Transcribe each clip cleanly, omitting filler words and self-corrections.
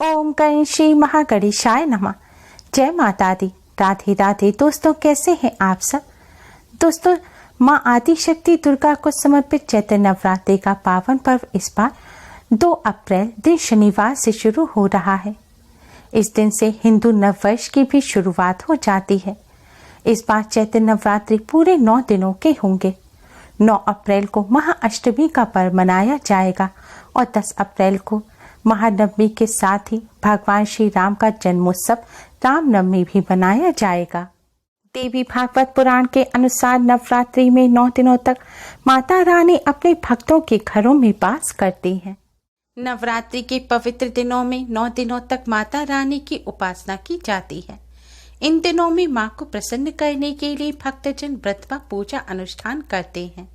ओम गण श्री महागणेशाय नमः। जय माता दी। राधे राधे। दोस्तों, कैसे हैं आप सब? दोस्तों, माँ आदि शक्ति दुर्गा को समर्पित चैत्र नवरात्रि का पावन पर्व इस बार 2 अप्रैल दिन शनिवार से शुरू हो रहा है। इस दिन से हिंदू नववर्ष की भी शुरुआत हो जाती है। इस बार चैत्र नवरात्रि पूरे 9 दिनों के होंगे। 9 अप्रैल को महाअष्टमी का पर्व मनाया जाएगा और 10 अप्रैल को महानवमी के साथ ही भगवान श्री राम का जन्मोत्सव रामनवमी भी मनाया जाएगा। देवी भागवत पुराण के अनुसार नवरात्रि में 9 दिनों तक माता रानी अपने भक्तों के घरों में वास करती हैं। नवरात्रि के पवित्र दिनों में 9 दिनों तक माता रानी की उपासना की जाती है। इन दिनों में मां को प्रसन्न करने के लिए भक्तजन व्रत व पूजा अनुष्ठान करते हैं।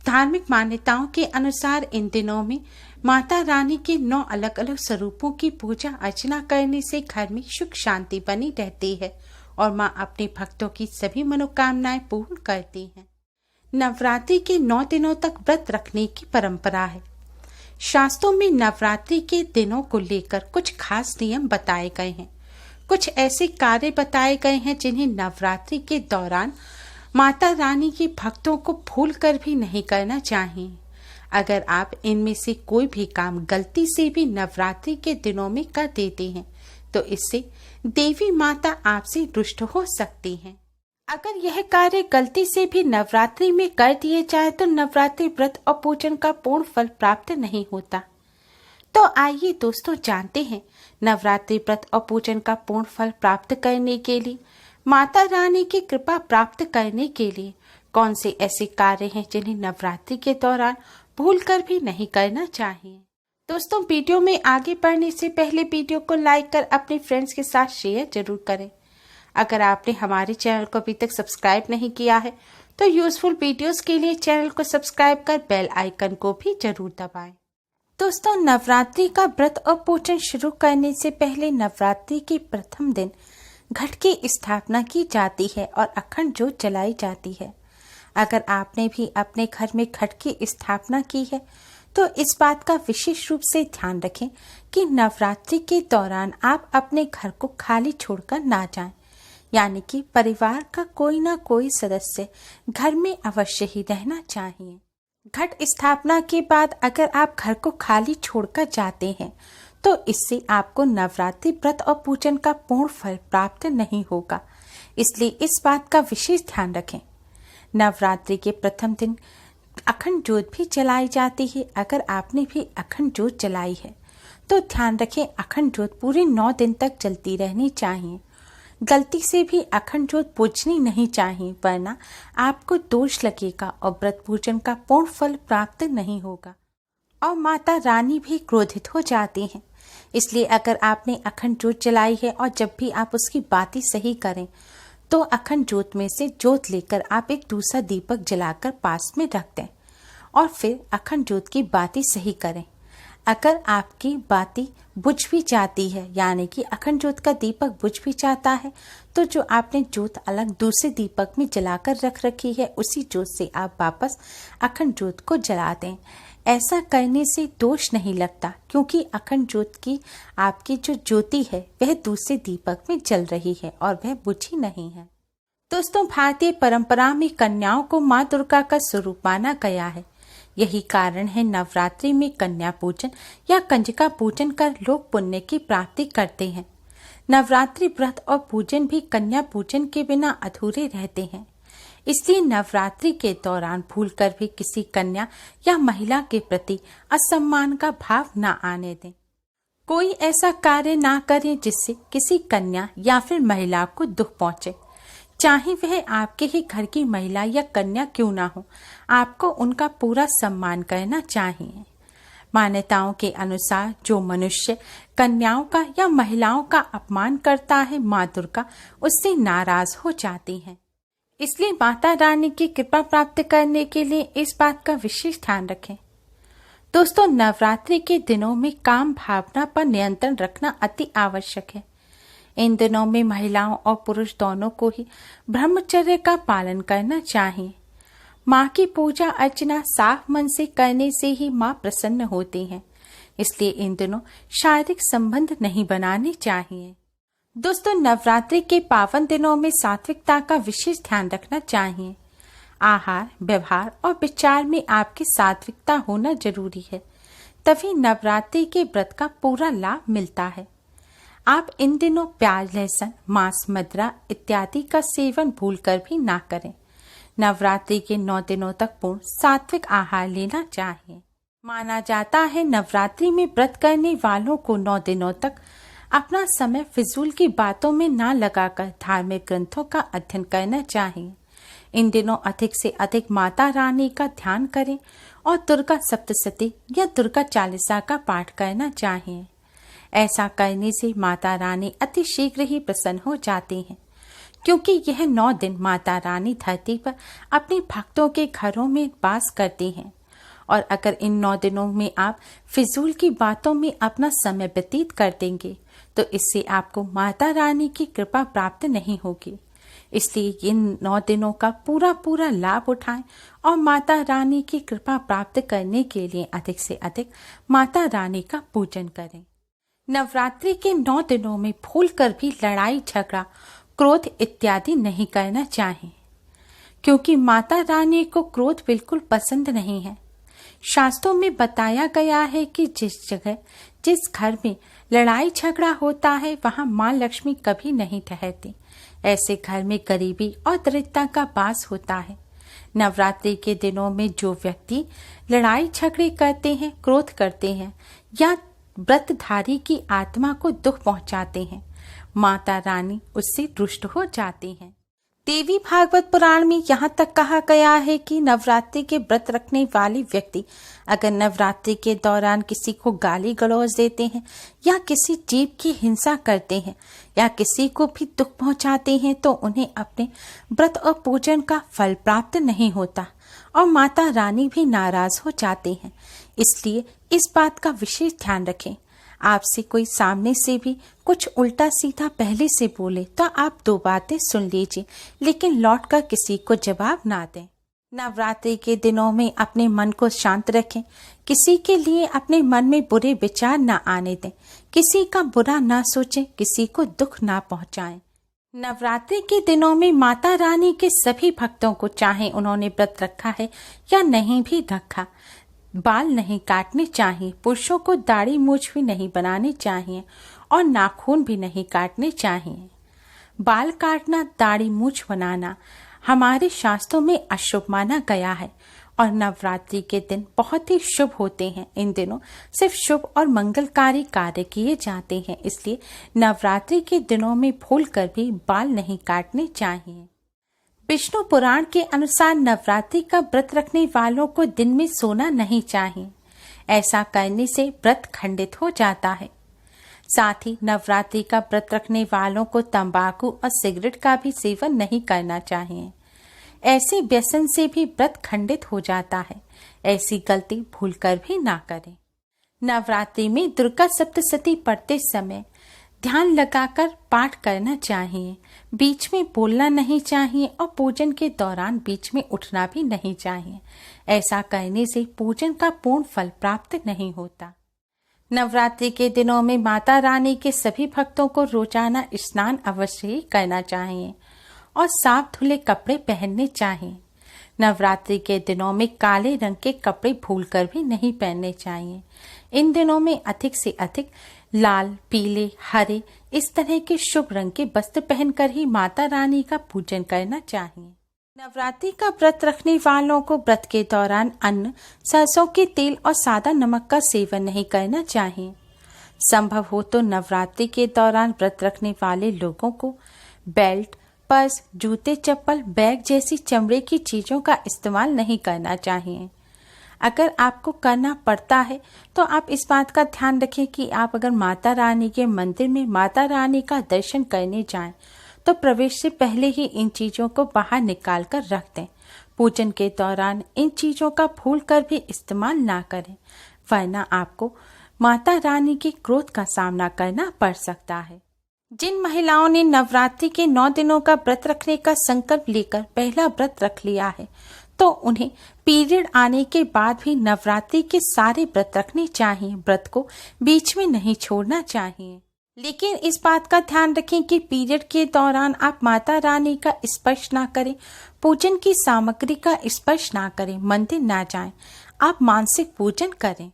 धार्मिक मान्यताओं के अनुसार इन दिनों में माता रानी के 9 अलग अलग स्वरूपों की पूजा अर्चना करने से घर में सुख शांति बनी रहती है और मां अपने भक्तों की सभी मनोकामनाएं पूर्ण करती हैं। नवरात्रि के 9 दिनों तक व्रत रखने की परंपरा है। शास्त्रों में नवरात्रि के दिनों को लेकर कुछ खास नियम बताए गए हैं। कुछ ऐसे कार्य बताए गए हैं जिन्हें नवरात्रि के दौरान माता रानी के भक्तों को भूलकर भी नहीं करना चाहिए। अगर आप इनमें से कोई भी काम गलती से भी नवरात्रि के दिनों में कर देते हैं तो इससे देवी माता आपसे रुष्ट हो सकती हैं। अगर यह कार्य गलती से भी नवरात्रि में कर दिए जाए तो नवरात्रि व्रत और पूजन का पूर्ण फल प्राप्त नहीं होता। तो आइए दोस्तों, जानते हैं नवरात्रि व्रत और पूजन का पूर्ण फल प्राप्त करने के लिए, माता रानी की कृपा प्राप्त करने के लिए कौन से ऐसे कार्य हैं जिन्हें नवरात्रि के दौरान भूलकर भी नहीं करना चाहिए। दोस्तों, वीडियो में आगे बढ़ने से पहले वीडियो को लाइक कर अपने फ्रेंड्स के साथ शेयर जरूर करें। अगर आपने हमारे चैनल को अभी तक सब्सक्राइब नहीं किया है तो यूजफुल वीडियोस के लिए चैनल को सब्सक्राइब कर बेल आइकन को भी जरूर दबाएं। दोस्तों, नवरात्रि का व्रत और पूजन शुरू करने से पहले नवरात्रि के प्रथम दिन घट की स्थापना की जाती है और अखंड ज्योत जलाई जाती है। अगर आपने भी अपने घर में घट की स्थापना की है तो इस बात का विशेष रूप से ध्यान रखें कि नवरात्रि के दौरान आप अपने घर को खाली छोड़कर ना जाएं, यानी कि परिवार का कोई ना कोई सदस्य घर में अवश्य ही रहना चाहिए। घट स्थापना के बाद अगर आप घर को खाली छोड़कर जाते हैं तो इससे आपको नवरात्रि व्रत और पूजन का पूर्ण फल प्राप्त नहीं होगा, इसलिए इस बात का विशेष ध्यान रखें। नवरात्रि के प्रथम दिन अखंड ज्योत भी जलाई जाती है। अगर आपने भी अखंड ज्योत जलाई है तो ध्यान रखें अखंड ज्योत पूरे 9 दिन तक जलती रहनी चाहिए। गलती से भी अखंड ज्योत बुझनी नहीं चाहिए, वरना आपको दोष लगेगा और व्रत पूजन का पूर्ण फल प्राप्त नहीं होगा और माता रानी भी क्रोधित हो जाती हैं। इसलिए अगर आपने अखंड ज्योत जलाई है और जब भी आप उसकी बाती सही करें तो अखंड ज्योत में से ज्योत लेकर आप एक दूसरा दीपक जलाकर पास में रख दें और फिर अखंड ज्योत की बाती सही करें। अगर आपकी बाती बुझ भी जाती है, यानी कि अखंड ज्योत का दीपक बुझ भी जाता है, तो जो आपने ज्योत अलग दूसरे दीपक में जलाकर रख रखी है उसी ज्योत से आप वापस अखंड ज्योत को जला दें। ऐसा करने से दोष नहीं लगता, क्योंकि अखंड ज्योत की आपकी जो ज्योति है वह दूसरे दीपक में जल रही है और वह बुझी नहीं है। दोस्तों, भारतीय परंपरा में कन्याओं को माँ दुर्गा का स्वरूप माना गया है। यही कारण है नवरात्रि में कन्या पूजन या कंजका पूजन कर लोग पुण्य की प्राप्ति करते हैं। नवरात्रि व्रत और पूजन भी कन्या पूजन के बिना अधूरे रहते हैं, इसलिए नवरात्रि के दौरान भूलकर भी किसी कन्या या महिला के प्रति असम्मान का भाव न आने दें। कोई ऐसा कार्य ना करें जिससे किसी कन्या या फिर महिला को दुख पहुंचे, चाहे वह आपके ही घर की महिला या कन्या क्यों ना हो। आपको उनका पूरा सम्मान करना चाहिए। मान्यताओं के अनुसार जो मनुष्य कन्याओं का या महिलाओं का अपमान करता है, माँ दुर्गा उससे नाराज हो जाती है। इसलिए माता रानी की कृपा प्राप्त करने के लिए इस बात का विशेष ध्यान रखें। दोस्तों, नवरात्रि के दिनों में काम भावना पर नियंत्रण रखना अति आवश्यक है। इन दिनों में महिलाओं और पुरुष दोनों को ही ब्रह्मचर्य का पालन करना चाहिए। माँ की पूजा अर्चना साफ मन से करने से ही माँ प्रसन्न होती हैं। इसलिए इन दिनों शारीरिक संबंध नहीं बनाने चाहिए। दोस्तों, नवरात्रि के पावन दिनों में सात्विकता का विशेष ध्यान रखना चाहिए। आहार, व्यवहार और विचार में आपकी सात्विकता होना जरूरी है, तभी नवरात्रि के व्रत का पूरा लाभ मिलता है। आप इन दिनों प्याज, लहसुन, मांस, मदिरा इत्यादि का सेवन भूलकर भी ना करें। नवरात्रि के 9 दिनों तक पूर्ण सात्विक आहार लेना चाहिए। माना जाता है नवरात्रि में व्रत करने वालों को 9 दिनों तक अपना समय फिजूल की बातों में ना लगाकर धार्मिक ग्रंथों का अध्ययन करना चाहिए। इन दिनों अधिक से अधिक माता रानी का ध्यान करें और दुर्गा सप्तशती या दुर्गा चालीसा का पाठ करना चाहिए। ऐसा करने से माता रानी अति शीघ्र ही प्रसन्न हो जाती हैं, क्योंकि यह 9 दिन माता रानी धरती पर अपने भक्तों के घरों में वास करती हैं। और अगर इन 9 दिनों में आप फिजूल की बातों में अपना समय व्यतीत कर देंगे तो इससे आपको माता रानी की कृपा प्राप्त नहीं होगी। इसलिए इन 9 दिनों का पूरा लाभ उठाएं और माता रानी की कृपा प्राप्त करने के लिए अधिक से अधिक माता रानी का पूजन करें। नवरात्रि के 9 दिनों में भूलकर भी लड़ाई, झगड़ा, क्रोध इत्यादि नहीं करना चाहिए, क्योंकि माता रानी को क्रोध बिल्कुल पसंद नहीं है। शास्त्रों में बताया गया है कि जिस जगह, जिस घर में लड़ाई झगड़ा होता है वहां मां लक्ष्मी कभी नहीं ठहरती। ऐसे घर में गरीबी और दरिद्रता का वास होता है। नवरात्रि के दिनों में जो व्यक्ति लड़ाई झगड़े करते हैं, क्रोध करते हैं या व्रतधारी की आत्मा को दुख पहुंचाते हैं, माता रानी उससे रुष्ट हो जाती हैं। देवी भागवत पुराण में यहाँ तक कहा गया है कि नवरात्रि के व्रत रखने वाले व्यक्ति अगर नवरात्रि के दौरान किसी को गाली गलौज देते हैं या किसी जीव की हिंसा करते हैं या किसी को भी दुख पहुंचाते हैं तो उन्हें अपने व्रत और पूजन का फल प्राप्त नहीं होता और माता रानी भी नाराज हो जाती हैं। इसलिए इस बात का विशेष ध्यान रखें। आपसे कोई सामने से भी कुछ उल्टा सीधा पहले से बोले तो आप 2 बातें सुन लीजिए, लेकिन लौटकर किसी को जवाब ना दें। नवरात्रि के दिनों में अपने मन को शांत रखें। किसी के लिए अपने मन में बुरे विचार ना आने दें। किसी का बुरा ना सोचें, किसी को दुख ना पहुंचाएं। नवरात्रि के दिनों में माता रानी के सभी भक्तों को, चाहे उन्होंने व्रत रखा है या नहीं भी रखा, बाल नहीं काटने चाहिए। पुरुषों को दाढ़ी मूछ भी नहीं बनानी चाहिए और नाखून भी नहीं काटने चाहिए। बाल काटना, दाढ़ी मूछ बनाना हमारे शास्त्रों में अशुभ माना गया है और नवरात्रि के दिन बहुत ही शुभ होते हैं। इन दिनों सिर्फ शुभ और मंगलकारी कार्य किए जाते हैं, इसलिए नवरात्रि के दिनों में भूलकर भी बाल नहीं काटने चाहिए। विष्णु पुराण के अनुसार नवरात्रि का व्रत रखने वालों को दिन में सोना नहीं चाहिए। ऐसा करने से व्रत खंडित हो जाता है। साथ ही नवरात्रि का व्रत रखने वालों को तंबाकू और सिगरेट का भी सेवन नहीं करना चाहिए। ऐसे व्यसन से भी व्रत खंडित हो जाता है। ऐसी गलती भूलकर भी ना करें। नवरात्रि में दुर्गा सप्तशती पढ़ते समय ध्यान लगाकर पाठ करना चाहिए। बीच में बोलना नहीं चाहिए और पूजन के दौरान बीच में उठना भी नहीं चाहिए। ऐसा करने से पूजन का पूर्ण फल प्राप्त नहीं होता। नवरात्रि के दिनों में माता रानी के सभी भक्तों को रोजाना स्नान अवश्य ही करना चाहिए और साफ धुले कपड़े पहनने चाहिए। नवरात्रि के दिनों में काले रंग के कपड़े भूलकर भी नहीं पहनने चाहिए। इन दिनों में अधिक से अधिक लाल, पीले, हरे इस तरह के शुभ रंग के वस्त्र पहनकर ही माता रानी का पूजन करना चाहिए। नवरात्रि का व्रत रखने वालों को व्रत के दौरान अन्न, सरसों के तेल और सादा नमक का सेवन नहीं करना चाहिए। संभव हो तो नवरात्रि के दौरान व्रत रखने वाले लोगों को बेल्ट, पर्स, जूते, चप्पल, बैग जैसी चमड़े की चीजों का इस्तेमाल नहीं करना चाहिए। अगर आपको करना पड़ता है तो आप इस बात का ध्यान रखें कि आप अगर माता रानी के मंदिर में माता रानी का दर्शन करने जाएं तो प्रवेश से पहले ही इन चीजों को बाहर निकाल कर रख दें। पूजन के दौरान इन चीजों का भूलकर भी इस्तेमाल ना करें, वरना आपको माता रानी के क्रोध का सामना करना पड़ सकता है। जिन महिलाओं ने नवरात्रि के 9 दिनों का व्रत रखने का संकल्प लेकर पहला व्रत रख लिया है तो तो उन्हें पीरियड आने के बाद भी नवरात्रि के सारे व्रत रखने चाहिए। व्रत को बीच में नहीं छोड़ना चाहिए। लेकिन इस बात का ध्यान रखें कि पीरियड के दौरान आप माता रानी का स्पर्श ना करें, पूजन की सामग्री का स्पर्श ना करें, मंदिर ना जाएं। आप मानसिक पूजन करें,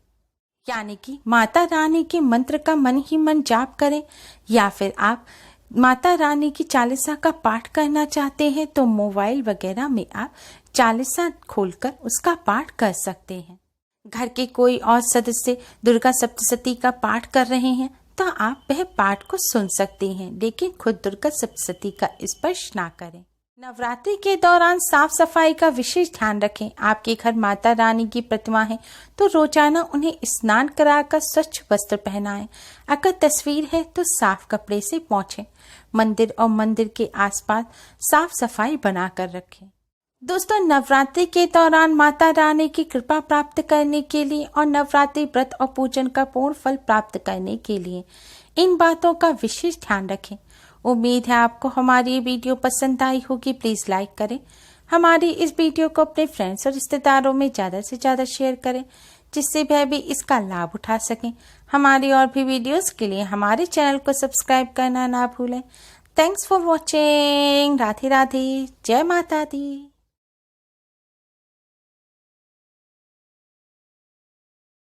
यानी कि माता रानी के मंत्र का मन ही मन जाप करें। या फिर आप माता रानी की चालीसा का पाठ करना चाहते हैं तो मोबाइल वगैरह में आप चालीसा खोलकर उसका पाठ कर सकते हैं। घर के कोई और सदस्य दुर्गा सप्तशती का पाठ कर रहे हैं तो आप वह पाठ को सुन सकते हैं, लेकिन खुद दुर्गा सप्तशती का स्पर्श ना करें। नवरात्रि के दौरान साफ सफाई का विशेष ध्यान रखें। आपके घर माता रानी की प्रतिमा है तो रोजाना उन्हें स्नान कराकर स्वच्छ वस्त्र पहनाएं। अगर तस्वीर है तो साफ कपड़े से पोंछें। मंदिर और मंदिर के आसपास साफ सफाई बनाकर रखें। दोस्तों, नवरात्रि के दौरान माता रानी की कृपा प्राप्त करने के लिए और नवरात्रि व्रत और पूजन का पूर्ण फल प्राप्त करने के लिए इन बातों का विशेष ध्यान रखें। उम्मीद है आपको हमारी ये वीडियो पसंद आई होगी। प्लीज लाइक करें, हमारी इस वीडियो को अपने फ्रेंड्स और रिश्तेदारों में ज्यादा से ज्यादा शेयर करें, जिससे वह भी इसका लाभ उठा सकें। हमारी और भी वीडियोस के लिए हमारे चैनल को सब्सक्राइब करना ना भूलें। Thanks for watching. Radhe Radhe, जय माता दी।